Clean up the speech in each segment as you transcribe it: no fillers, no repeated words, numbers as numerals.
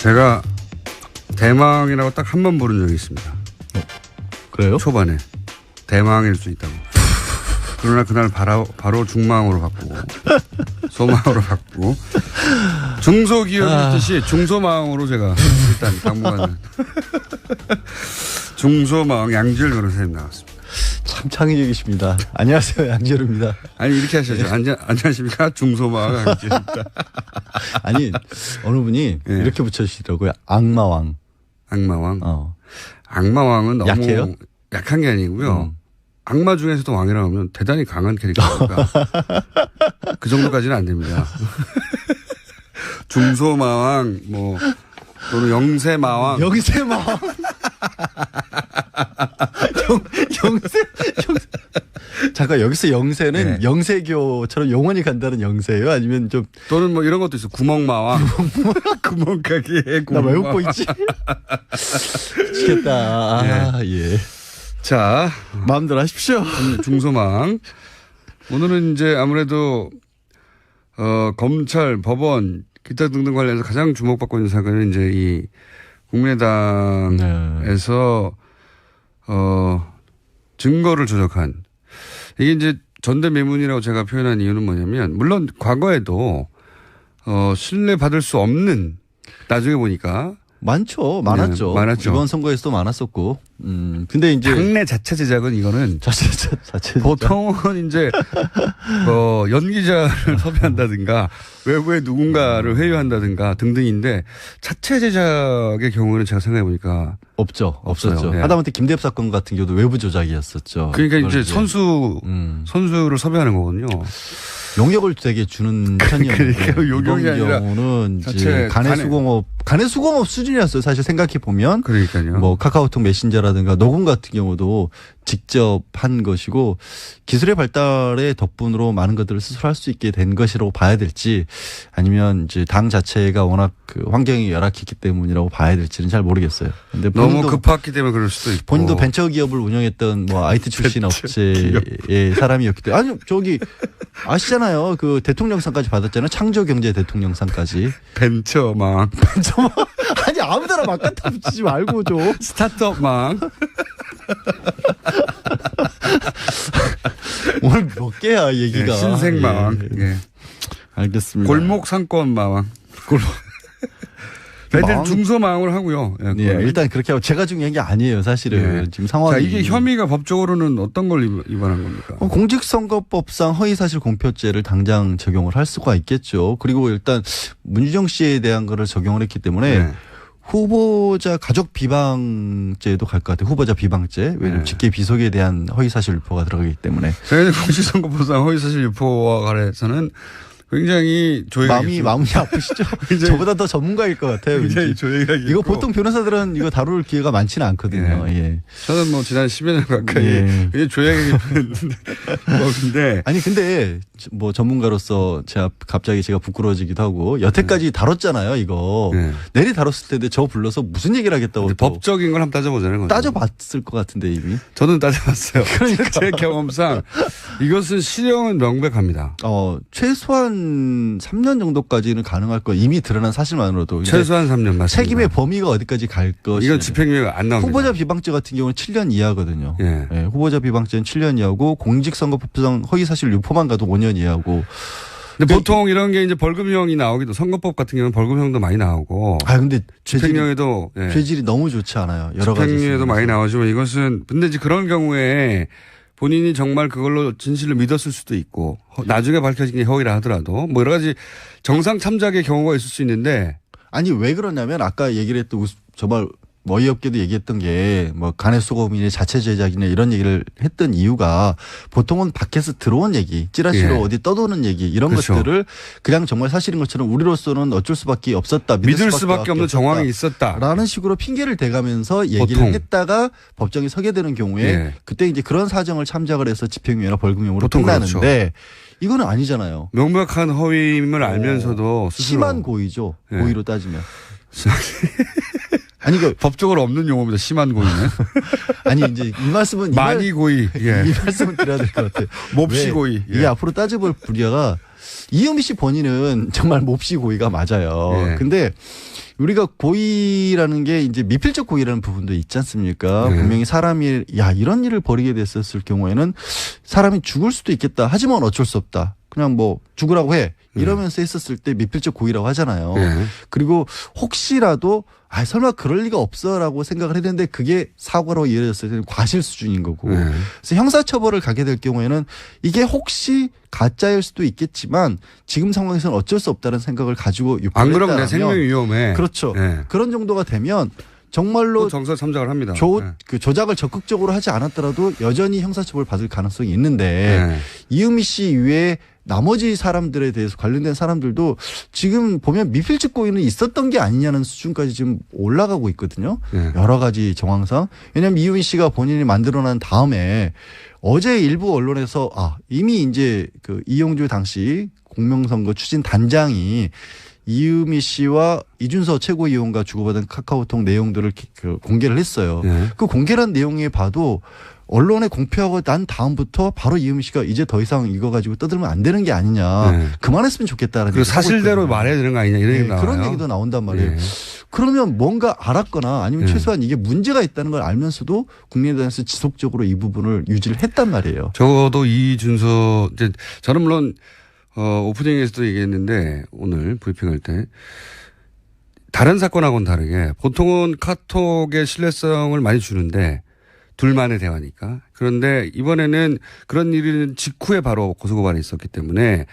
제가 대망이라고 딱 한 번 부른 적이 있습니다. 그래요? 초반에. 대망일 수 있다고. 그러나 그날 바로 중망으로 바꾸고 소망으로 바꾸고 중소기업이듯이 중소망으로 제가 일단 당분간은 중소망 양지열 변호사님 나왔습니다. 참 창의적이십니다. 안녕하세요. 양지열입니다. 아니 이렇게 하셔야죠. 안녕하십니까. 중소망 양지열입니다. 아니 어느 분이 예. 이렇게 붙여주시더라고요. 악마왕. 악마왕. 악마왕은 너무 약해요? 약한 게 아니고요. 악마 중에서도 왕이라고 하면 대단히 강한 캐릭터니까 그 정도까지는 안 됩니다. 중소마왕 뭐 또는 영세마왕. 영세마왕. 영세. 잠깐 여기서 영세는 네. 영세교처럼 영원히 간다는 영세예요? 아니면 좀 또는 뭐 이런 것도 있어. 구멍마왕. 구멍가게 나 왜 웃고 있지? 미치겠다. 예. 자, 마음대로 하십시오. 중소망. 오늘은 이제 아무래도 검찰, 법원, 기타 등등 관련해서 가장 주목받고 있는 사건은 이제 이 국민의당에서 증거를 조작한 이게 이제 전대매문이라고 제가 표현한 이유는 뭐냐면 물론 과거에도 신뢰받을 수 없는 나중에 보니까 많죠. 많았죠. 네, 많았죠. 이번 선거에서도 많았었고. 근데 이제. 당내 자체 제작은 이거는 자체 보통은 이제, 연기자를 섭외한다든가 외부에 누군가를 회유한다든가 등등인데 자체 제작의 경우는 제가 생각해 보니까 없죠. 없었죠. 네. 하다못해 김대엽 사건 같은 경우도 외부 조작이었었죠. 그러니까 이제 선수를 섭외하는 거거든요. 용역을 되게 주는 편이었는데 그러니까 용역이 아니라 경우는 이제 간의 수공업 수준이었어요. 사실 생각해 보면 그러니까요. 뭐 카카오톡 메신저라든가 녹음 같은 경우도 직접 한 것이고 기술의 발달의 덕분으로 많은 것들을 스스로 할 수 있게 된 것이라고 봐야 될지 아니면 이제 당 자체가 워낙 그 환경이 열악했기 때문이라고 봐야 될지는 잘 모르겠어요. 근데 너무 급했기 때문에 그럴 수도 있고 본인도 벤처 기업을 운영했던 뭐 IT 출신 업체의 사람이었기 때문에 아니 저기 아시잖아요. 그 대통령상까지 받았잖아요. 창조경제 대통령상까지. 벤처망. 아니 아무데나 막 갖다 붙이지 말고 좀. 스타트업망. 오늘 몇 개야 얘기가. 네, 신생망. 예. 예. 알겠습니다. 골목상권망. 애들 중소망을 하고요. 예, 일단 그렇게 하고 제가 중요한 게 아니에요. 사실은. 예. 지금 상황이. 자, 이게 혐의가 법적으로는 어떤 걸 위반한 겁니까? 공직선거법상 허위사실 공표죄를 당장 적용을 할 수가 있겠죠. 그리고 일단 문유정 씨에 대한 거를 적용을 했기 때문에 네. 후보자 가족 비방죄도 갈 것 같아요. 후보자 비방죄. 왜냐하면 직계 비속에 대한 허위사실 유포가 들어가기 때문에. 저희는 공직선거법상 허위사실 유포와 관해서는 굉장히 조용히 마음이 아프시죠? 저보다 더 전문가일 것 같아요. 굉장히 조용하게 이거 보통 변호사들은 이거 다룰 기회가 많지는 않거든요. 예. 예. 저는 뭐 지난 10여 년 가까이 굉장히 조용하게 근데 아니 근데 뭐 전문가로서 갑자기 제가 부끄러워지기도 하고 여태까지 다뤘잖아요. 이거 내리 다뤘을 텐데 저 불러서 무슨 얘기를 하겠다고 법적인 걸 한번 따져보자는 거죠. 따져봤을 것 같은데 이미. 저는 따져봤어요. 그러니까 제 경험상 이것은 실형은 명백합니다. 최소한 3년 정도까지는 가능할 거 이미 드러난 사실만으로도. 최소한 3년 맞습니다. 책임의 범위가 어디까지 갈 것이. 이건 집행유예가 안 나옵니다. 후보자 비방죄 같은 경우는 7년 이하거든요. 예. 네, 후보자 비방죄는 7년 이하고 공직선거법상 허위사실 유포만 가도 5년 이하고. 근데 보통 이런 게 이제 벌금형이 나오기도 선거법 같은 경우는 벌금형도 많이 나오고. 근데 집행유예도 죄질이 너무 좋지 않아요. 여러 가지. 집행유예도 많이 나오지만 이것은 근데 이제 그런 경우에 본인이 정말 그걸로 진실을 믿었을 수도 있고 나중에 밝혀진 게 허위라 하더라도 뭐 여러 가지 정상 참작의 경우가 있을 수 있는데 아니 왜 그러냐면 아까 얘기를 했던 정말 어이없게도 얘기했던 게 뭐 간의 수고범이나 자체 제작이나 이런 얘기를 했던 이유가 보통은 밖에서 들어온 얘기 찌라시로 어디 떠도는 얘기 이런 것들을 그냥 정말 사실인 것처럼 우리로서는 어쩔 수밖에 없었다. 믿을 수밖에 없는 정황이 있었다. 라는 식으로 핑계를 대가면서 얘기를 했다가 법정에 서게 되는 경우에 그때 이제 그런 사정을 참작을 해서 집행유예나 벌금형으로 끝나는데 그렇죠. 이거는 아니잖아요. 명백한 허위임을 알면서도 스스로. 심한 고의죠. 고의로 따지면. 아니, 법적으로 없는 용어입니다. 심한 고의는. 아니, 이제 이 말씀은. 많이 고의. 이 말씀은 드려야 될 것 같아요. 몹시 고의. 이게 앞으로 따져볼 분야가 이은미 씨 본인은 정말 몹시 고의가 맞아요. 근데 우리가 고의라는 게 이제 미필적 고의라는 부분도 있지 않습니까? 네. 분명히 사람이 이런 일을 벌이게 됐었을 경우에는 사람이 죽을 수도 있겠다. 하지만 어쩔 수 없다. 그냥 뭐 죽으라고 해. 이러면서 했었을 때 미필적 고의라고 하잖아요. 네. 그리고 혹시라도 설마 그럴 리가 없어라고 생각을 했는데 그게 사고로 이어졌을 때는 과실 수준인 거고. 네. 그래서 형사처벌을 가게 될 경우에는 이게 혹시 가짜일 수도 있겠지만 지금 상황에서는 어쩔 수 없다는 생각을 가지고 안 그러면 내 유포했다면 생명이 위험해. 그렇죠. 네. 그런 정도가 되면 정말로 정서 참작을 합니다. 그 조작을 적극적으로 하지 않았더라도 여전히 형사처벌 받을 가능성이 있는데 네. 이유미 씨 이외에 나머지 사람들에 대해서 관련된 사람들도 지금 보면 미필적 고의는 있었던 게 아니냐는 수준까지 지금 올라가고 있거든요. 네. 여러 가지 정황상. 왜냐하면 이유미 씨가 본인이 만들어낸 다음에 어제 일부 언론에서 이미 이제 그 이용주 당시 공명선거 추진 단장이 이유미 씨와 이준서 최고위원과 주고받은 카카오톡 내용들을 공개를 했어요. 네. 그 공개한 내용에 봐도 언론에 공표하고 난 다음부터 바로 이유미 씨가 이제 더 이상 이거 가지고 떠들면 안 되는 게 아니냐. 네. 그만했으면 좋겠다라는 그 사실대로 말해야 되는 거 아니냐 이런 얘기 나와요. 그런 얘기도 나온단 말이에요. 네. 그러면 뭔가 알았거나 아니면 네. 최소한 이게 문제가 있다는 걸 알면서도 국민의당에서 지속적으로 이 부분을 유지를 했단 말이에요. 적어도 이준서 이제 저는 물론 오프닝에서도 얘기했는데 오늘 브리핑할 때 다른 사건하고는 다르게 보통은 카톡의 신뢰성을 많이 주는데 둘만의 대화니까. 그런데 이번에는 그런 일은 직후에 바로 고소고발이 있었기 때문에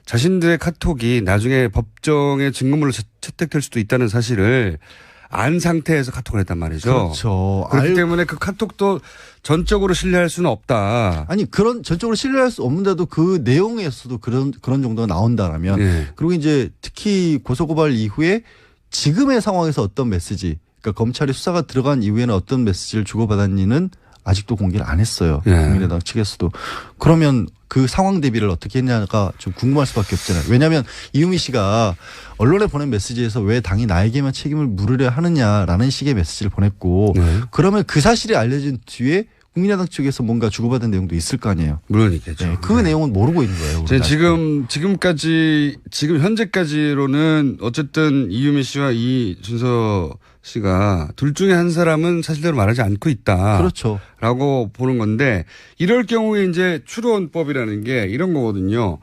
자신들의 카톡이 나중에 법정의 증거물로 채택될 수도 있다는 사실을 안 상태에서 카톡을 했단 말이죠. 그렇죠. 그렇기 때문에 그 카톡도 전적으로 신뢰할 수는 없다. 아니 그런 전적으로 신뢰할 수 없는데도 그 내용에서도 그런 정도가 나온다라면 네. 그리고 이제 특히 고소고발 이후에 지금의 상황에서 어떤 메시지 그러니까 검찰이 수사가 들어간 이후에는 어떤 메시지를 주고받았는지는 아직도 공개를 안 했어요. 네. 국민의당 측에서도. 그러면 그 상황 대비를 어떻게 했냐가 좀 궁금할 수밖에 없잖아요. 왜냐하면 이유미 씨가 언론에 보낸 메시지에서 왜 당이 나에게만 책임을 물으려 하느냐라는 식의 메시지를 보냈고 네. 그러면 그 사실이 알려진 뒤에 국민의당 측에서 뭔가 주고받은 내용도 있을 거 아니에요. 물론 있겠죠. 네, 그 내용은 모르고 있는 거예요. 지금 현재까지로는 어쨌든 이유미 씨와 이준서 씨가 둘 중에 한 사람은 사실대로 말하지 않고 있다. 그렇죠. 라고 보는 건데 이럴 경우에 이제 추론법이라는 게 이런 거거든요.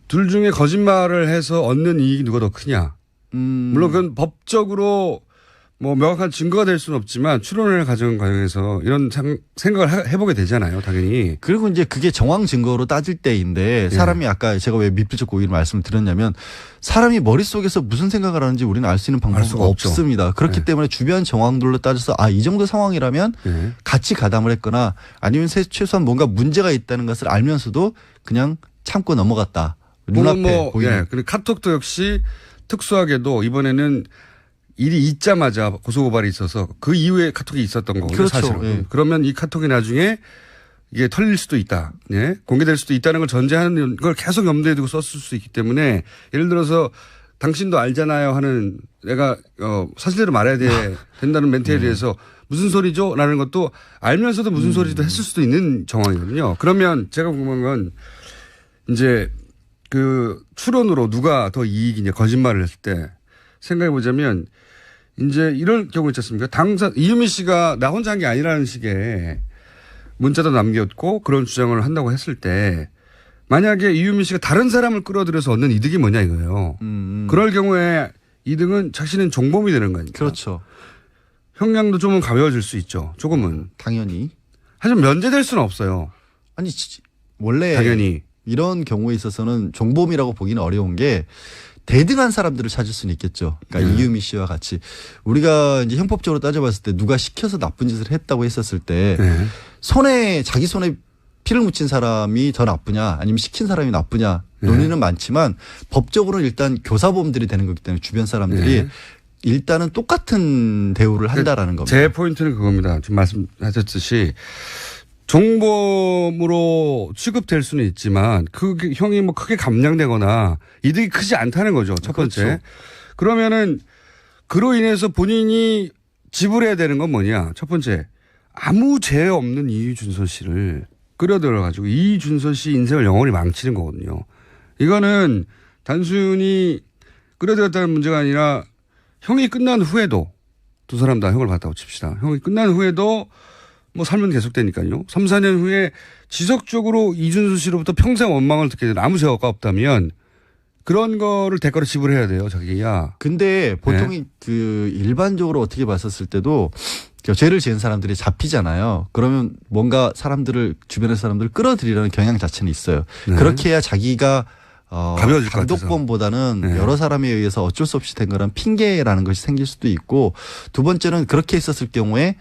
둘 중에 거짓말을 해서 얻는 이익이 누가 더 크냐. 물론 그건 법적으로 뭐 명확한 증거가 될 수는 없지만 추론을 가져온 과정에서 이런 생각을 해보게 되잖아요. 당연히. 그리고 이제 그게 정황 증거로 따질 때인데 사람이 아까 제가 왜 미필적 고의를 말씀을 드렸냐면 사람이 머릿속에서 무슨 생각을 하는지 우리는 알 수 있는 방법이 없습니다. 그렇기 때문에 주변 정황들로 따져서 이 정도 상황이라면 같이 가담을 했거나 아니면 최소한 뭔가 문제가 있다는 것을 알면서도 그냥 참고 넘어갔다. 눈앞에 보이는. 그리고 카톡도 역시 특수하게도 이번에는 일이 있자마자 고소고발이 있어서 그 이후에 카톡이 있었던 거거든요. 그렇죠. 사실은. 예. 그러면 이 카톡이 나중에 이게 털릴 수도 있다. 예? 공개될 수도 있다는 걸 전제하는 걸 계속 염두에 두고 썼을 수 있기 때문에 예를 들어서 당신도 알잖아요 하는 내가 사실대로 말해야 된다는 멘트에 대해서 무슨 소리죠? 라는 것도 알면서도 무슨 소리도 했을 수도 있는 정황이거든요. 그러면 제가 궁금한 건 이제 그 추론으로 누가 더 이익이냐 거짓말을 했을 때 생각해 보자면 이제 이럴 경우 있지 않습니까? 이유미 씨가 나 혼자 한 게 아니라는 식의 문자도 남겼고 그런 주장을 한다고 했을 때 만약에 이유미 씨가 다른 사람을 끌어들여서 얻는 이득이 뭐냐 이거예요. 그럴 경우에 이득은 자신은 종범이 되는 거니까. 그렇죠. 형량도 좀은 가벼워질 수 있죠. 조금은. 당연히. 하지만 면제될 수는 없어요. 아니 원래 당연히. 이런 경우에 있어서는 종범이라고 보기는 어려운 게 대등한 사람들을 찾을 수는 있겠죠. 그러니까 이유미 씨와 같이 우리가 이제 형법적으로 따져봤을 때 누가 시켜서 나쁜 짓을 했다고 했었을 때 자기 손에 피를 묻힌 사람이 더 나쁘냐 아니면 시킨 사람이 나쁘냐 논의는 많지만 법적으로는 일단 교사범들이 되는 거기 때문에 주변 사람들이 일단은 똑같은 대우를 한다라는 겁니다. 제 포인트는 그겁니다. 지금 말씀하셨듯이 종범으로 취급될 수는 있지만 그 형이 뭐 크게 감량되거나 이득이 크지 않다는 거죠. 첫 번째. 그렇죠. 그러면은 그로 인해서 본인이 지불해야 되는 건 뭐냐. 첫 번째. 아무 죄 없는 이준서 씨를 끌어들여 가지고 이준서 씨 인생을 영원히 망치는 거거든요. 이거는 단순히 끌어들였다는 문제가 아니라 형이 끝난 후에도 두 사람 다 형을 받았다고 칩시다. 형이 끝난 후에도 뭐 삶은 계속되니까요. 3, 4년 후에 지속적으로 이준수 씨로부터 평생 원망을 듣게 되는 아무 죄가 없다면 그런 거를 대가로 지불해야 돼요. 자기야. 근데 보통 그 일반적으로 어떻게 봤었을 때도 죄를 지은 사람들이 잡히잖아요. 그러면 뭔가 사람들을 주변의 사람들을 끌어들이려는 경향 자체는 있어요. 네. 그렇게 해야 자기가 가벼워질 것 같아서. 감독범보다는 네. 여러 사람에 의해서 어쩔 수 없이 된 거란 핑계라는 것이 생길 수도 있고 두 번째는 그렇게 있었을 경우에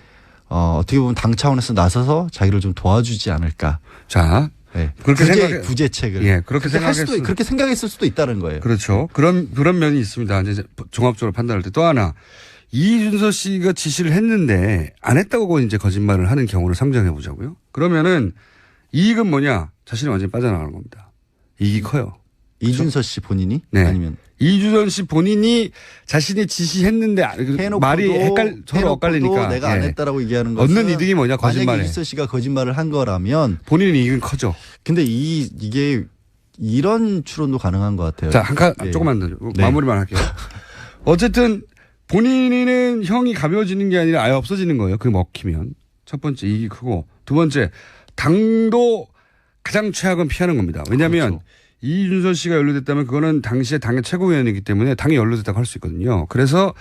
어떻게 보면 당 차원에서 나서서 자기를 좀 도와주지 않을까. 자, 네. 그렇게 생각해. 구제책을. 예, 그렇게 생각했을 그렇게 생각했을 수도 있다는 거예요. 그렇죠. 그런 면이 있습니다. 이제 종합적으로 판단할 때 또 하나. 이준서 씨가 지시를 했는데 안 했다고 이제 거짓말을 하는 경우를 상정해 보자고요. 그러면은 이익은 뭐냐? 자신이 완전히 빠져나가는 겁니다. 이익이 커요. 이준서 씨 본인이? 네. 아니면 이준서 씨 본인이 자신이 지시했는데 말이 서로 엇갈리니까 내가 안 예. 했다라고 얘기하는 것은 얻는 이득이 뭐냐? 거짓말에. 만약에 이준서 씨가 거짓말을 한 거라면 본인 이익은 커져. 근데 이게 이런 추론도 가능한 것 같아요. 자, 예. 조금만 더 네. 마무리만 할게요. 어쨌든 본인은 형이 가벼워지는 게 아니라 아예 없어지는 거예요. 그게 먹히면. 첫 번째 이익이 크고 두 번째 당도 가장 최악은 피하는 겁니다. 왜냐하면 그렇죠. 이준서 씨가 연루됐다면 그거는 당시에 당의 최고위원이기 때문에 당이 연루됐다고 할 수 있거든요. 그래서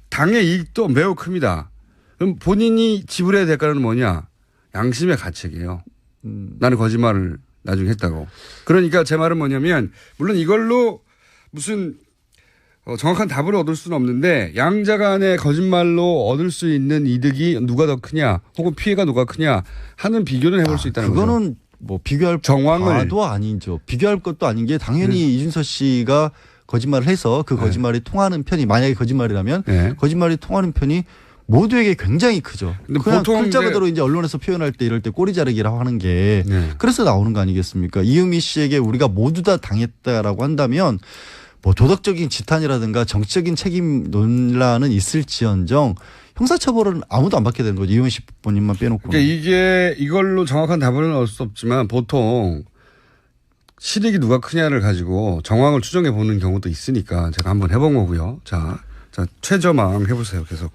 당의 이익도 매우 큽니다. 그럼 본인이 지불해야 될 거는 뭐냐? 양심의 가책이에요. 나는 거짓말을 나중에 했다고. 그러니까 제 말은 뭐냐면 물론 이걸로 무슨 정확한 답을 얻을 수는 없는데 양자 간의 거짓말로 얻을 수 있는 이득이 누가 더 크냐 혹은 피해가 누가 크냐 하는 비교는 해볼 수 있다는 거죠. 그거는 뭐 비교할 바도 아니죠. 비교할 것도 아닌 게 당연히 이준서 씨가 거짓말을 해서 그 거짓말이 통하는 편이 만약에 거짓말이라면 거짓말이 통하는 편이 모두에게 굉장히 크죠. 근데 그냥 보통 글자 그대로 이제 언론에서 표현할 때 이럴 때 꼬리 자르기라고 하는 게 그래서 나오는 거 아니겠습니까? 이은미 씨에게 우리가 모두 다 당했다라고 한다면 뭐 도덕적인 지탄이라든가 정치적인 책임 논란은 있을지언정 형사처벌은 아무도 안 받게 되는 거죠. 이은미 씨 본인만 빼놓고. 그러니까 이걸로 정확한 답은 얻을 수 없지만 보통 실익이 누가 크냐를 가지고 정황을 추정해 보는 경우도 있으니까 제가 한번 해본 거고요. 자 최저망 해보세요. 계속.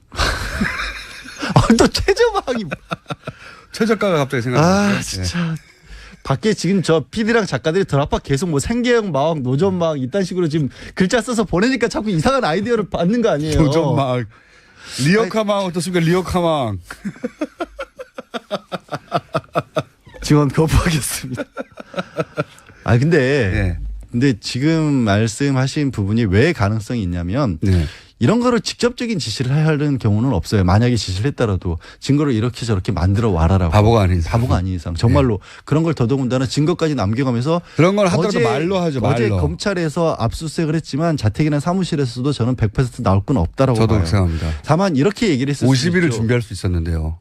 또 최저망이. 최저가가 갑자기 생각나요. 진짜. 밖에 지금 저 PD랑 작가들이 드라파 계속 뭐 생계형 마왕, 노전망 이딴 식으로 지금 글자 써서 보내니까 자꾸 이상한 아이디어를 받는 거 아니에요. 노전망. 리어카망 어떻습니까? 리어카망. 지원 거부하겠습니다. 근데 지금 말씀하신 부분이 왜 가능성이 있냐면 이런 거를 직접적인 지시를 하는 경우는 없어요. 만약에 지시를 했더라도 증거를 이렇게 저렇게 만들어 와라라고. 바보가 아닌 이상. 정말로 그런 걸 더더군다나 증거까지 남겨가면서 그런 걸 하더라도 말로 하죠. 어제 말로. 검찰에서 압수수색을 했지만 자택이나 사무실에서도 저는 100% 나올 건 없다라고 저도 봐요. 생각합니다. 다만 이렇게 얘기를 했을 50일을 준비할 수 있었는데요.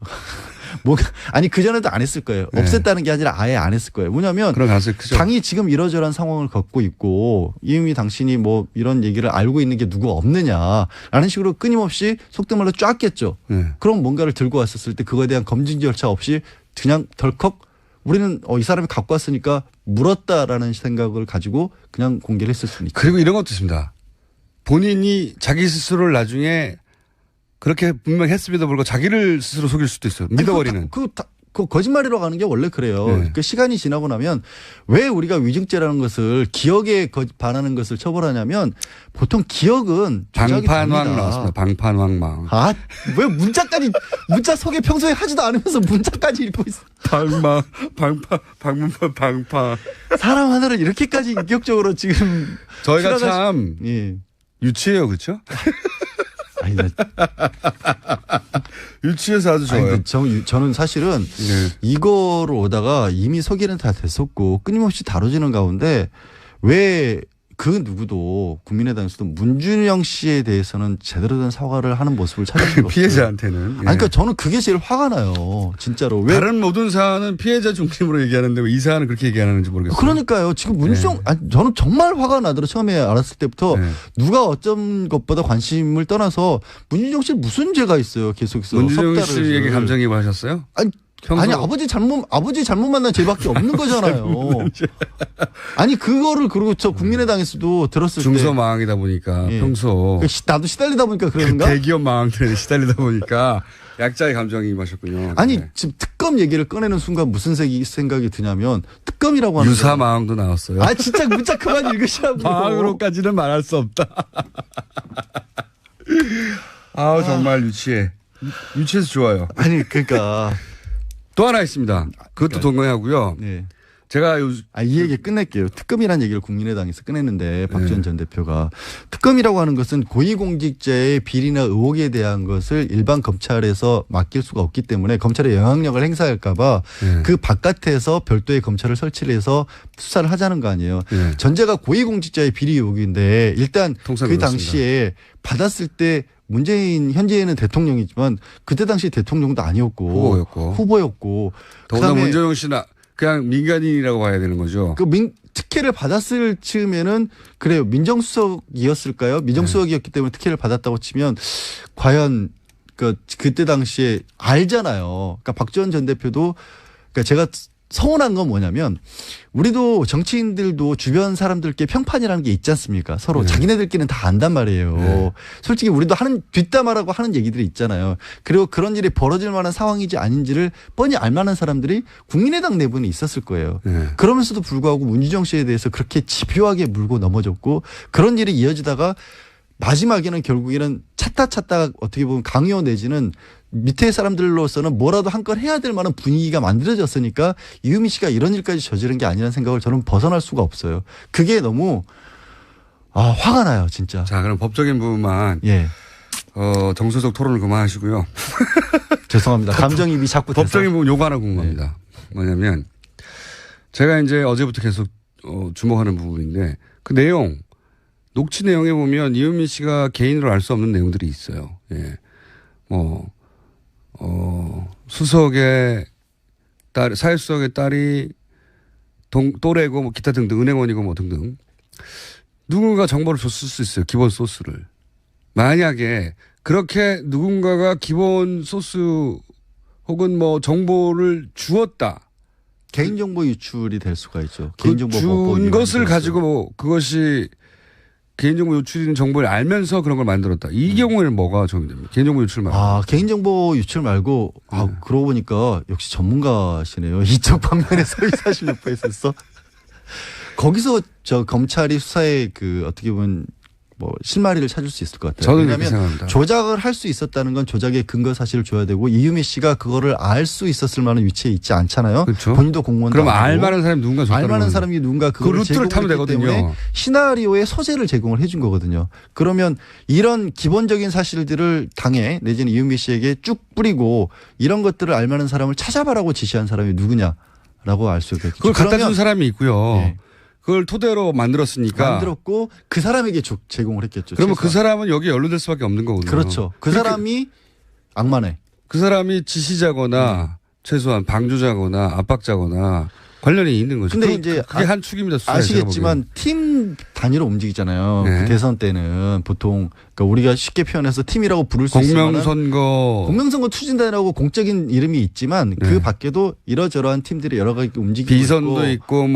아니 그전에도 안 했을 거예요. 없앴다는 게 아니라 아예 안 했을 거예요. 뭐냐면 그런 가능성이 크죠. 당이 지금 이러저러한 상황을 겪고 있고 이미 당신이 뭐 이런 얘기를 알고 있는 게 누구 없느냐라는 식으로 끊임없이 속된 말로 쫙겠죠. 그럼 뭔가를 들고 왔었을 때 그거에 대한 검증 절차 없이 그냥 덜컥 우리는 이 사람이 갖고 왔으니까 물었다라는 생각을 가지고 그냥 공개를 했을 수는 있죠. 그리고 이런 것도 있습니다. 본인이 자기 스스로를 나중에 그렇게 분명히 했음에도 불구하고 자기를 스스로 속일 수도 있어요. 믿어버리는. 그 거짓말이라고 하는 게 원래 그래요. 그 시간이 지나고 나면 왜 우리가 위증죄라는 것을 기억에 반하는 것을 처벌하냐면 보통 기억은 방판왕 나왔습니다. 방판왕망. 왜 문자 소개 평소에 하지도 않으면서 문자까지 읽고 있어. 방파. 사람 하나를 이렇게까지 인격적으로 지금 저희가 참 유치해요, 그렇죠? 유치해서 아주 좋아요. 저는 사실은 이거로 오다가 이미 소개는 다 됐었고 끊임없이 다뤄지는 가운데 왜 그 누구도 국민의당에서도 문준영 씨에 대해서는 제대로 된 사과를 하는 모습을 찾을 수가 없어요. 피해자한테는. 그러니까 저는 그게 제일 화가 나요. 진짜로. 왜 다른 모든 사안은 피해자 중심으로 얘기하는데 왜 이 사안은 그렇게 얘기 안 하는지 모르겠어요. 그러니까요. 지금 문준영 저는 정말 화가 나더라고요. 처음에 알았을 때부터 누가 어떤 것보다 관심을 떠나서 문준영 씨 무슨 죄가 있어요. 계속해서. 문준영 씨에게 감정이입을 하셨어요? 아니 아버지 잘못 만난 죄밖에 없는 거잖아요. 아니 그거를 그리고 저 국민의당에서도 들었을 때 중소망이다 보니까 예. 평소 나도 시달리다 보니까 그 그런가? 대기업 망들에 시달리다 보니까 약자의 감정이 임하셨군요. 아니 네. 지금 특검 얘기를 꺼내는 순간 무슨 생각이 드냐면 특검이라고 하는 유사 망도 나왔어요. 아 진짜 문자 그만 읽으시라고. 망으로까지는 말할 수 없다. 아우 정말 유치해. 유치해서 좋아요. 아니 그러니까 또 하나 있습니다. 그것도 동의하고요. 네. 제가 이 얘기 끝낼게요. 특검이라는 얘기를 국민의당에서 꺼냈는데 박지원 전 대표가 특검이라고 하는 것은 고위공직자의 비리나 의혹에 대한 것을 일반 검찰에서 맡길 수가 없기 때문에 검찰의 영향력을 행사할까 봐 그 바깥에서 별도의 검찰을 설치를 해서 수사를 하자는 거 아니에요. 전제가 고위공직자의 비리 의혹인데 일단 그 당시에 받았을 때 문재인 현재는 대통령이지만 그때 당시 대통령도 아니었고 후보였고 더구나 문재인 씨는 그냥 민간인이라고 봐야 되는 거죠. 그 특혜를 받았을 즈음에는 그래요. 민정수석이었을까요? 민정수석이었기 때문에 특혜를 받았다고 치면 과연 그때 당시에 알잖아요. 그러니까 박지원 전 대표도 그러니까 제가 서운한 건 뭐냐면 우리도 정치인들도 주변 사람들께 평판이라는 게 있지 않습니까? 서로 자기네들끼리는 다 안단 말이에요. 솔직히 우리도 뒷담화라고 하는 얘기들이 있잖아요. 그리고 그런 일이 벌어질 만한 상황인지 아닌지를 뻔히 알 만한 사람들이 국민의당 내부에 있었을 거예요. 그러면서도 불구하고 문희정 씨에 대해서 그렇게 집요하게 물고 넘어졌고 그런 일이 이어지다가 마지막에는 결국에는 찾다 어떻게 보면 강요 내지는 밑에 사람들로서는 뭐라도 한 건 해야 될 만한 분위기가 만들어졌으니까 이유미 씨가 이런 일까지 저지른 게 아니라는 생각을 저는 벗어날 수가 없어요. 그게 너무 화가 나요, 진짜. 자, 그럼 법적인 부분만 정서적 토론을 그만하시고요. 죄송합니다. 감정입이 자꾸 법적인 부분 요거 하나 궁금합니다. 뭐냐면 제가 이제 어제부터 계속 주목하는 부분인데 그 내용 녹취 내용에 보면 이유미 씨가 개인으로 알 수 없는 내용들이 있어요. 예. 수석의 딸, 사회수석의 딸이 또래고 기타 등등 은행원이고 등등. 누군가 정보를 줬을 수 있어요. 기본 소스를. 만약에 그렇게 누군가가 기본 소스 혹은 정보를 주었다. 개인정보 유출이 될 수가 있죠. 개인정보 준 것을 가지고 그것이 개인정보 유출인 정보를 알면서 그런 걸 만들었다. 이 경우에는 뭐가 적용됩니까? 개인정보 유출 말고. 개인정보 유출 말고 그러고 보니까 역시 전문가시네요. 이쪽 방면에서 의사실 있었어. 거기서 검찰이 수사에 어떻게 보면 실마리를 찾을 수 있을 것 같아요. 저는 왜냐하면 조작을 할 수 있었다는 건 조작의 근거 사실을 줘야 되고 이유미 씨가 그거를 알 수 있었을 만한 위치에 있지 않잖아요. 그렇죠. 본인도 공무원도 그럼 아니고. 알 만한 사람이 누군가 줬다는 알 만한 사람이 누군가 그 루트를 타면 되거든요. 시나리오의 소재를 제공을 해준 거거든요. 그러면 이런 기본적인 사실들을 당에 내지는 이유미 씨에게 쭉 뿌리고 이런 것들을 알 만한 사람을 찾아봐라고 지시한 사람이 누구냐라고 알 수 있겠죠. 그걸 갖다 준 사람이 있고요. 네. 그걸 토대로 만들었으니까. 만들었고 그 사람에게 제공을 했겠죠. 그러면 그 사람은 여기에 연루될 수밖에 없는 거거든요. 그렇죠. 그 사람이 악마네. 그 사람이 지시자거나 최소한 방조자거나 압박자거나 관련이 있는 거죠. 근데 이제 그게 한 축입니다. 아시겠지만 팀 단위로 움직이잖아요. 네. 그 대선 때는 보통 그러니까 우리가 쉽게 표현해서 팀이라고 부를 수 있는 공명선거 추진단이라고 공적인 이름이 있지만 그 밖에도 이러저러한 팀들이 여러 가지 움직이고 비선도 있고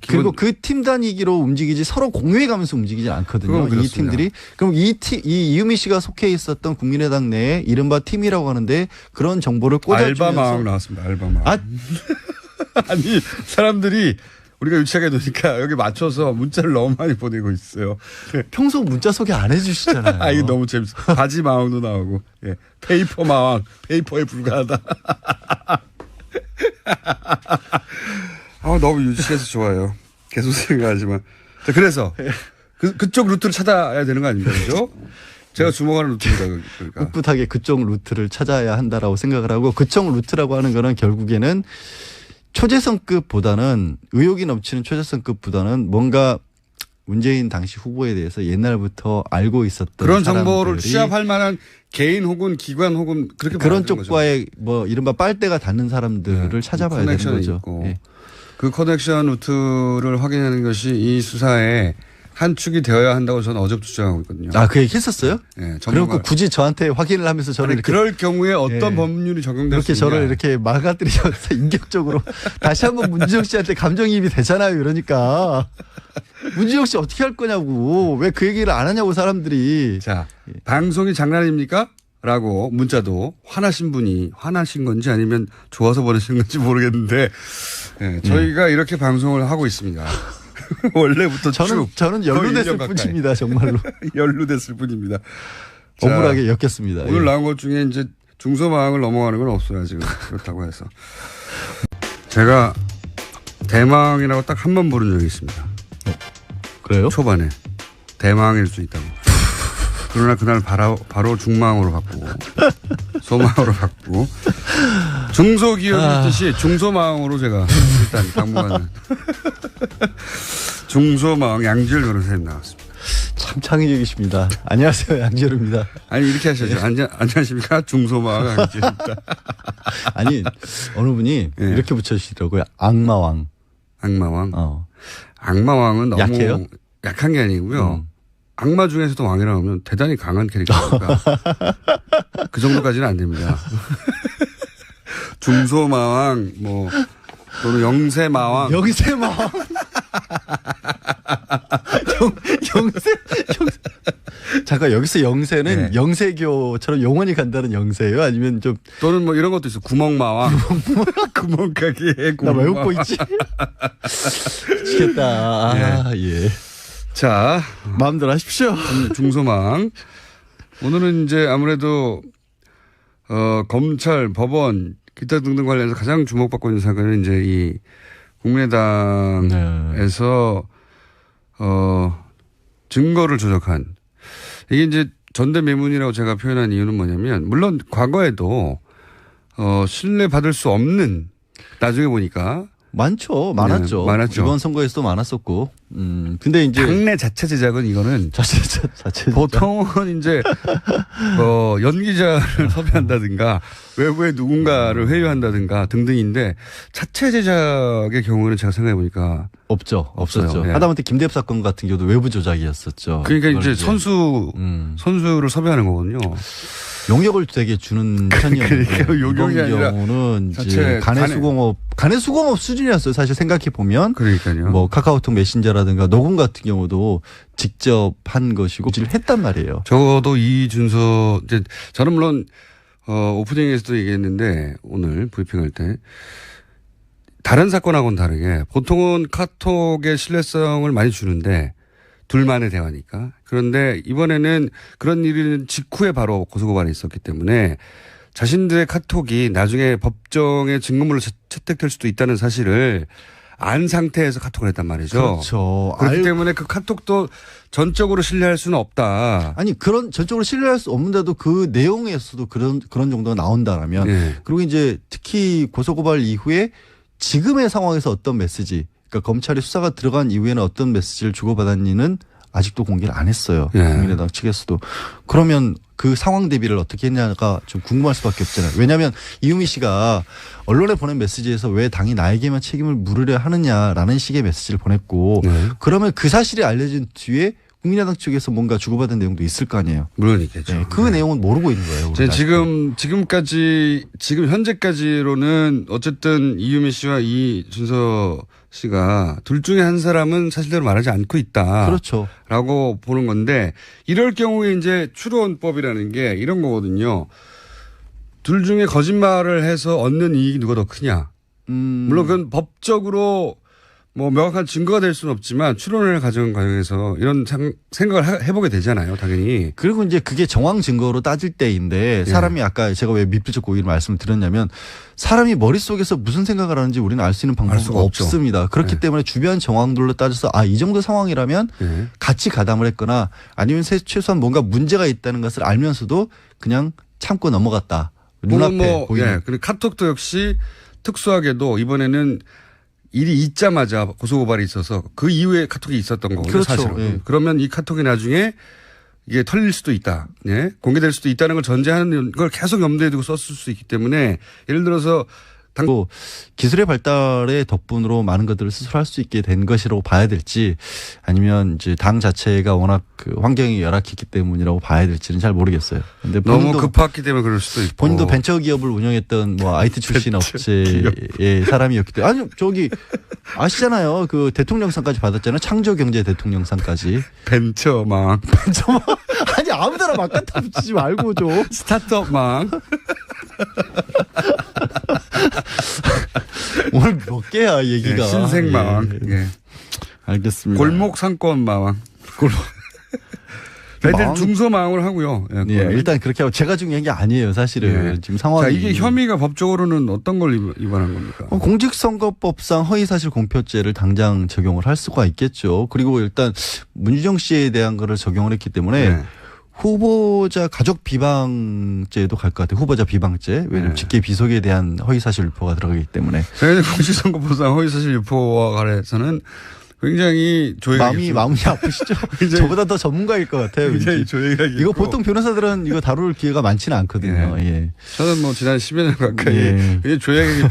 그리고 그 팀 단위기로 움직이지 서로 공유해가면서 움직이지 않거든요. 이 팀들이. 그럼 이 이유미 씨가 속해 있었던 국민의당 내에 이른바 팀이라고 하는데 그런 정보를 꽂아주면서 알바망 나왔습니다. 알바망. 아니 사람들이 우리가 유치하게 되니까 여기 맞춰서 문자를 너무 많이 보내고 있어요. 평소 문자 소개 안 해주시잖아요. 이거 너무 재밌어. 바지 마왕도 나오고, 페이퍼 마왕, 페이퍼에 불과하다. 너무 유치해서 좋아요. 계속 생각하지만. 자, 그래서 그쪽 루트를 찾아야 되는 거 아닙니까, 그죠? 제가 주목하는 루트입니다. 그러니까. 꿋꿋하게 그쪽 루트를 찾아야 한다라고 생각을 하고 그쪽 루트라고 하는 거는 결국에는 초재성급보다는 의욕이 넘치는 초재성급보다는 뭔가 문재인 당시 후보에 대해서 옛날부터 알고 있었던 그런 정보를 취합할 만한 개인 혹은 기관 혹은 그런 쪽과의 이른바 빨대가 닿는 사람들을 찾아봐야 되는 거죠. 있고. 그 커넥션 루트를 확인하는 것이 이 수사의 한 축이 되어야 한다고 저는 어제부터 주장하고 있거든요. 아, 그 얘기 했었어요? 네, 그리고 굳이 저한테 확인을 하면서 저를 아니, 이렇게 그럴 경우에 어떤 예. 법률이 적용될 수 이렇게 있냐. 저를 이렇게 막아들이면서 인격적으로 다시 한번 문지영 씨한테 감정이입이 되잖아요. 이러니까 문지영 씨 어떻게 할 거냐고 왜 그 얘기를 안 하냐고 사람들이. 자, 방송이 장난입니까? 라고 문자도 화나신 분이 화나신 건지 아니면 좋아서 보내신 건지 모르겠는데 예, 저희가 이렇게 방송을 하고 있습니다. 원래부터 저는 연루됐을 뿐입니다. 정말로. 연루됐을 뿐입니다. 억울하게 엮였습니다. 오늘 예. 나온 것 중에 이제 중소망을 넘어가는 건 없어요. 지금 그렇다고 해서. 제가 대망이라고 딱 한 번 부른 적이 있습니다. 그래요? 초반에. 대망일 수 있다고. 그러나 그날 바로 중망으로 바꾸고 소망으로 바꾸고 중소기업의 뜻이 중소망으로 제가 일단 당분간은 중소망 양지열 변호사님 나왔습니다. 참 창의적이십니다. 안녕하세요. 양재루입니다. 아니 이렇게 하셔야죠. 안녕하십니까 중소망 양지열입니다. 아니 어느 분이 예. 이렇게 붙여주시더라고요. 악마왕. 악마왕. 어. 악마왕은 너무 약해요? 약한 게 아니고요. 악마 중에서도 왕이라고 하면 대단히 강한 캐릭터니까 그 정도까지는 안 됩니다. 중소마왕 뭐 또는 영세마왕. 영세마왕. 영세. 잠깐 여기서 영세는 네. 영세교처럼 영원히 간다는 영세예요? 아니면 좀 또는 뭐 이런 것도 있어. 구멍마왕. 구멍가게 나 왜 구멍마왕. 웃고 있지? 미치겠다. 아, 예. 자, 마음대로 하십시오. 중소망. 오늘은 이제 아무래도 검찰, 법원, 기타 등등 관련해서 가장 주목받고 있는 사건은 이제 이 국민의당에서 증거를 조작한 이게 이제 전대매문이라고 제가 표현한 이유는 뭐냐면 물론 과거에도 신뢰받을 수 없는 나중에 보니까 많죠. 많았죠. 네, 많았죠. 이번 선거에서도 많았었고. 근데 이제 당내 자체 제작은 이거는 자체 보통은 이제 연기자를 섭외한다든가 외부에 누군가를 회유한다든가 등등인데 자체 제작의 경우는 제가 생각해 보니까 없죠. 없었죠. 네. 하다못해 김대엽 사건 같은 경우도 외부 조작이었었죠. 그러니까 이제 선수를 섭외하는 거거든요. 용역을 되게 주는 편이었는데 그러니까 용역이 이번 아니라 경우는 자체 이제 간의 수공업 수준이었어요. 사실 생각해 보면 그러니까요. 뭐 카카오톡 메신저라든가 녹음 같은 경우도 직접 한 것이고 를 했단 말이에요. 적어도 이준서 이제 저는 물론 오프닝에서도 얘기했는데 오늘 브리핑할 때 다른 사건하고는 다르게 보통은 카톡의 신뢰성을 많이 주는데 둘만의 대화니까. 그런데 이번에는 그런 일은 직후에 바로 고소고발이 있었기 때문에 자신들의 카톡이 나중에 법정의 증거물로 채택될 수도 있다는 사실을 안 상태에서 카톡을 했단 말이죠. 그렇죠. 그렇기 때문에 그 카톡도 전적으로 신뢰할 수는 없다. 아니 그런 전적으로 신뢰할 수 없는데도 그 내용에서도 그런 정도가 나온다라면 네. 그리고 이제 특히 고소고발 이후에 지금의 상황에서 어떤 메시지 그러니까 검찰이 수사가 들어간 이후에는 어떤 메시지를 주고받았는지는 아직도 공개를 안 했어요. 네. 국민의당 측에서도. 그러면 그 상황 대비를 어떻게 했냐가 좀 궁금할 수밖에 없잖아요. 왜냐하면 이유미 씨가 언론에 보낸 메시지에서 왜 당이 나에게만 책임을 물으려 하느냐라는 식의 메시지를 보냈고 네. 그러면 그 사실이 알려진 뒤에 국민의당 측에서 뭔가 주고받은 내용도 있을 거 아니에요. 물론 있겠죠. 네. 그 내용은 모르고 있는 거예요. 지금 현재까지로는 어쨌든 이유미 씨와 이준서 씨가 둘 중에 한 사람은 사실대로 말하지 않고 있다. 그렇죠. 라고 보는 건데 이럴 경우에 이제 추론법이라는 게 이런 거거든요. 둘 중에 거짓말을 해서 얻는 이익이 누가 더 크냐. 물론 그건 법적으로 뭐 명확한 증거가 될 수는 없지만 추론을 가져온 과정에서 이런 생각을 해보게 되잖아요. 당연히. 그리고 이제 그게 정황 증거로 따질 때인데 사람이 아까 제가 왜 미필적 고의를 말씀을 드렸냐면 사람이 머릿속에서 무슨 생각을 하는지 우리는 알 수 있는 방법이 없습니다. 그렇기 때문에 주변 정황들로 따져서 이 정도 상황이라면 같이 가담을 했거나 아니면 최소한 뭔가 문제가 있다는 것을 알면서도 그냥 참고 넘어갔다. 눈앞에 보이는. 그리고 카톡도 역시 특수하게도 이번에는 일이 있자마자 고소고발이 있어서 그 이후에 카톡이 있었던 거거든요. 그렇죠. 사실은. 예. 그러면 이 카톡이 나중에 이게 털릴 수도 있다. 예? 공개될 수도 있다는 걸 전제하는 걸 계속 염두에 두고 썼을 수 있기 때문에 예를 들어서 또 기술의 발달의 덕분으로 많은 것들을 스스로 할 수 있게 된 것이라고 봐야 될지 아니면 이제 당 자체가 워낙 그 환경이 열악했기 때문이라고 봐야 될지는 잘 모르겠어요. 근데 너무 급했기 때문에 그럴 수도 있고. 본인도 벤처 기업을 운영했던 뭐 IT 출신 업체의 사람이었기 때문에 아니 저기 아시잖아요. 그 대통령상까지 받았잖아요. 창조경제 대통령상까지. 벤처망. 아니 아무데나 막 갖다 붙이지 말고 좀. 스타트업망. 오늘 몇 개야 얘기가. 예, 신생망. 예. 예. 알겠습니다. 골목 상권망. 골목. 애들 중소망을 하고요. 예, 예, 일단 그렇게 하고 제가 중요한 게 아니에요, 사실은. 예. 지금 상황이. 자, 이게 혐의가 법적으로는 어떤 걸 위반한 겁니까? 공직선거법상 허위사실 공표죄를 당장 적용을 할 수가 있겠죠. 그리고 일단 문유정 씨에 대한 거를 적용을 했기 때문에 네. 후보자 가족 비방죄도 갈 것 같아요. 후보자 비방죄. 왜냐하면 네. 직계 비속에 대한 허위사실 유포가 들어가기 때문에. 저희는 공직선거법상 허위사실 유포와 관해서는 굉장히 조회가 마음이 아프시죠? 저보다 더 전문가일 것 같아요. 굉장히 왠지. 조회가 이거 보통 변호사들은 이거 다룰 기회가 많지는 않거든요. 예. 예. 저는 뭐 지난 10여 년 가까이 예. 굉장히 조회가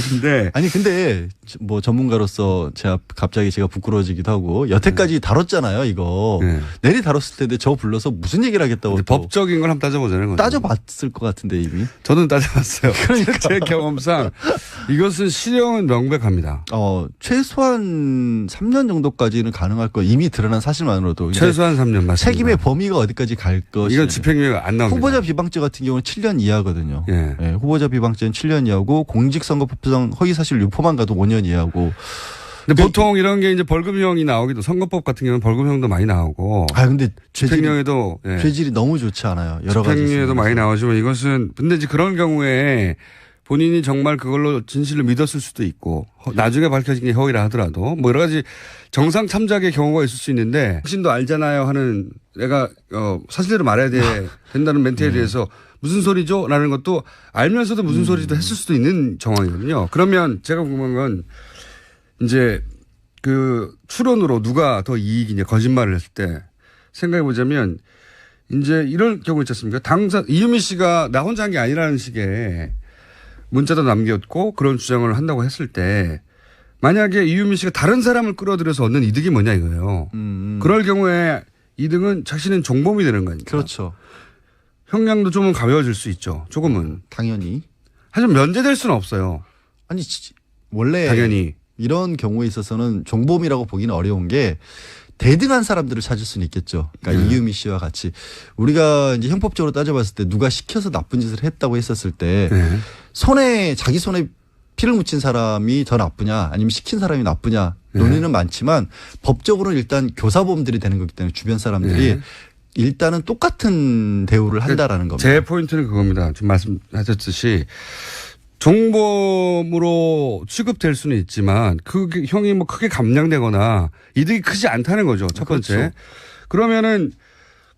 근데 아니 근데 뭐 전문가로서 갑자기 제가 부끄러워지기도 하고 여태까지 다뤘잖아요 이거. 네. 내리 다뤘을 텐데 저 불러서 무슨 얘기를 하겠다고. 법적인 걸 한번 따져보자는 거죠. 따져봤을 것 같은데 이미. 저는 따져봤어요. 제 경험상 이것은 실형은 명백합니다. 최소한 3년 정도까지는 가능할 거 이미 드러난 사실만으로도. 최소한 3년 맞습니다. 책임의 범위가 어디까지 갈 것이. 이건 집행유예가 안 나옵니다. 후보자 비방죄 같은 경우는 7년 이하거든요. 예. 예, 후보자 비방죄는 7년 이하고 공직선거법상 허위사실 유포만 가도 5년 이하고. 근데 보통 이런 게 이제 벌금형이 나오기도 선거법 같은 경우는 벌금형도 많이 나오고. 근데 집행유예도 죄질이 너무 좋지 않아요. 여러 가지. 집행유예도 많이 나오지만 이것은 근데 이제 그런 경우에 본인이 정말 그걸로 진실을 믿었을 수도 있고 나중에 밝혀진 게 허위라 하더라도 뭐 여러 가지 정상 참작의 경우가 있을 수 있는데 당신도 알잖아요 하는 내가 사실대로 말해야 된다는 멘트에 대해서 무슨 소리죠? 라는 것도 알면서도 무슨 소리도 했을 수도 있는 정황이거든요. 그러면 제가 궁금한 건 이제 그 추론으로 누가 더 이익이냐 거짓말을 했을 때 생각해 보자면 이제 이럴 경우 있지 않습니까? 이유미 씨가 나 혼자 한 게 아니라는 식의 문자도 남겼고 그런 주장을 한다고 했을 때 만약에 이유미 씨가 다른 사람을 끌어들여서 얻는 이득이 뭐냐 이거예요. 그럴 경우에 이득은 자신은 종범이 되는 거니까. 그렇죠. 형량도 좀은 가벼워질 수 있죠. 조금은. 당연히. 하지만 면제될 수는 없어요. 아니 원래 당연히. 이런 경우에 있어서는 종범이라고 보기는 어려운 게 대등한 사람들을 찾을 수는 있겠죠. 그러니까 이유미 씨와 같이 우리가 이제 형법적으로 따져봤을 때 누가 시켜서 나쁜 짓을 했다고 했었을 때 자기 손에 피를 묻힌 사람이 더 나쁘냐 아니면 시킨 사람이 나쁘냐 논의는 많지만 법적으로는 일단 교사범들이 되는 거기 때문에 주변 사람들이 일단은 똑같은 대우를 한다라는 겁니다. 제 포인트는 그겁니다. 지금 말씀하셨듯이 종범으로 취급될 수는 있지만 그 형이 뭐 크게 감량되거나 이득이 크지 않다는 거죠. 첫 번째. 그렇죠. 그러면은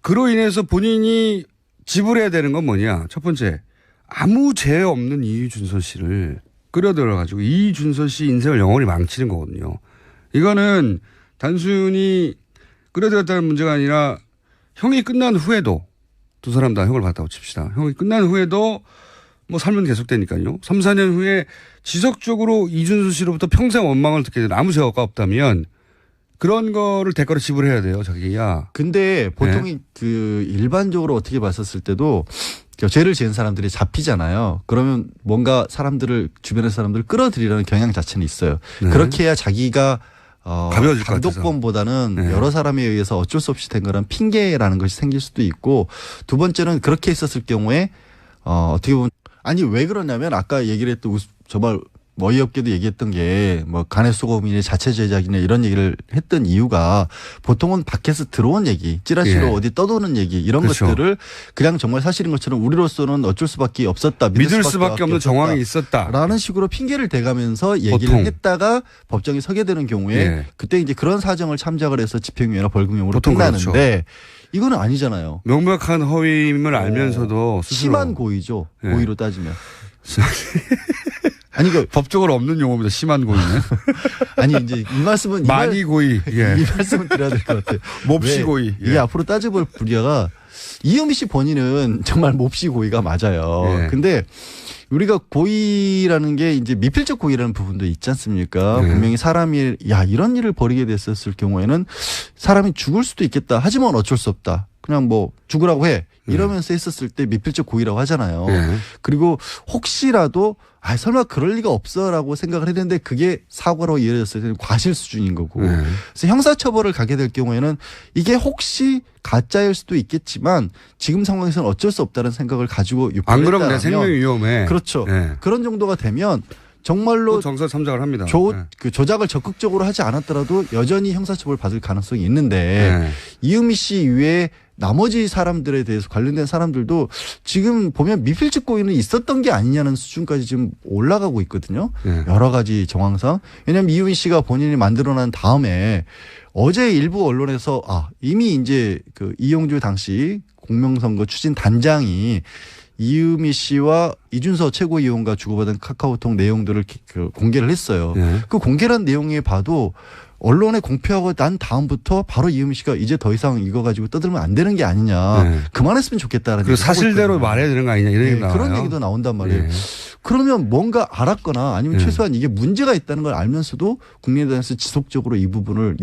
그로 인해서 본인이 지불해야 되는 건 뭐냐. 첫 번째. 아무 죄 없는 이준서 씨를 끌어들여 가지고 이준서 씨 인생을 영원히 망치는 거거든요. 이거는 단순히 끌어들였다는 문제가 아니라 형이 끝난 후에도 두 사람 다 형을 받았다고 칩시다. 형이 끝난 후에도 뭐 삶은 계속되니까요. 3, 4년 후에 지속적으로 이준수 씨로부터 평생 원망을 듣게 되는 아무 죄가 없다면 그런 거를 대가로 지불해야 돼요. 자기야. 근데 보통 그 일반적으로 어떻게 봤었을 때도 죄를 지은 사람들이 잡히잖아요. 그러면 뭔가 주변의 사람들을 끌어들이려는 경향 자체는 있어요. 그렇게 해야 자기가 가벼워질 것 같아서. 단독범보다는 여러 사람에 의해서 어쩔 수 없이 된 거란 핑계라는 것이 생길 수도 있고 두 번째는 그렇게 있었을 경우에 어떻게 보면 아니 왜 그러냐면 아까 얘기를 했던 정말 어이없게도 얘기했던 게 뭐 간의 소금이나 자체 제작이나 이런 얘기를 했던 이유가 보통은 밖에서 들어온 얘기 찌라시로 어디 떠도는 얘기 이런 그렇죠. 것들을 그냥 정말 사실인 것처럼 우리로서는 어쩔 수밖에 없었다. 믿을 수밖에 없는 정황이 있었다. 라는 식으로 핑계를 대가면서 얘기를 보통. 했다가 법정에 서게 되는 경우에 그때 이제 그런 사정을 참작을 해서 집행유예나 벌금형으로 끝나는데 그렇죠. 이거는 아니잖아요. 명백한 허위임을 알면서도 스스로. 심한 고의죠. 고의로 따지면. 아니 그 법적으로 없는 용어입니다. 심한 고의는. 아니 이제 이 말씀은 많이 고의. 이 말씀은 드려야 될 것 같아요. 몹시 고의. 이게 앞으로 따져볼 분야가 이유미 씨 본인은 정말 몹시 고의가 맞아요. 근데 우리가 고의라는 게 이제 미필적 고의라는 부분도 있지 않습니까? 네. 분명히 사람이 이런 일을 벌이게 됐었을 경우에는 사람이 죽을 수도 있겠다. 하지만 어쩔 수 없다. 그냥 뭐 죽으라고 해. 이러면서 했었을 때 미필적 고의라고 하잖아요. 네. 그리고 혹시라도 설마 그럴 리가 없어라고 생각을 했는데 그게 사고로 이어졌을 때는 과실 수준인 거고. 네. 그래서 형사처벌을 가게 될 경우에는 이게 혹시 가짜일 수도 있겠지만 지금 상황에서는 어쩔 수 없다는 생각을 가지고 안 그러면 유포를 내 생명이 위험해. 그렇죠. 네. 그런 정도가 되면 정말로 정서 참작을 합니다. 그 조작을 적극적으로 하지 않았더라도 여전히 형사처벌 받을 가능성이 있는데 네. 이유미 씨 이외에 나머지 사람들에 대해서 관련된 사람들도 지금 보면 미필적 고의는 있었던 게 아니냐는 수준까지 지금 올라가고 있거든요. 네. 여러 가지 정황상. 왜냐하면 이유미 씨가 본인이 만들어낸 다음에 어제 일부 언론에서 이미 이제 그 이용주 당시 공명선거 추진 단장이 이유미 씨와 이준서 최고위원과 주고받은 카카오톡 내용들을 공개를 했어요. 네. 그 공개한 내용에 봐도 언론에 공표하고 난 다음부터 바로 이유미 씨가 이제 더 이상 이거 가지고 떠들면 안 되는 게 아니냐. 네. 그만했으면 좋겠다라는 그리고 사실대로 말해야 되는 거 아니냐 이런 얘기 나와요. 그런 얘기도 나온단 말이에요. 네. 그러면 뭔가 알았거나 아니면 네. 최소한 이게 문제가 있다는 걸 알면서도 국민의당에서 지속적으로 이 부분을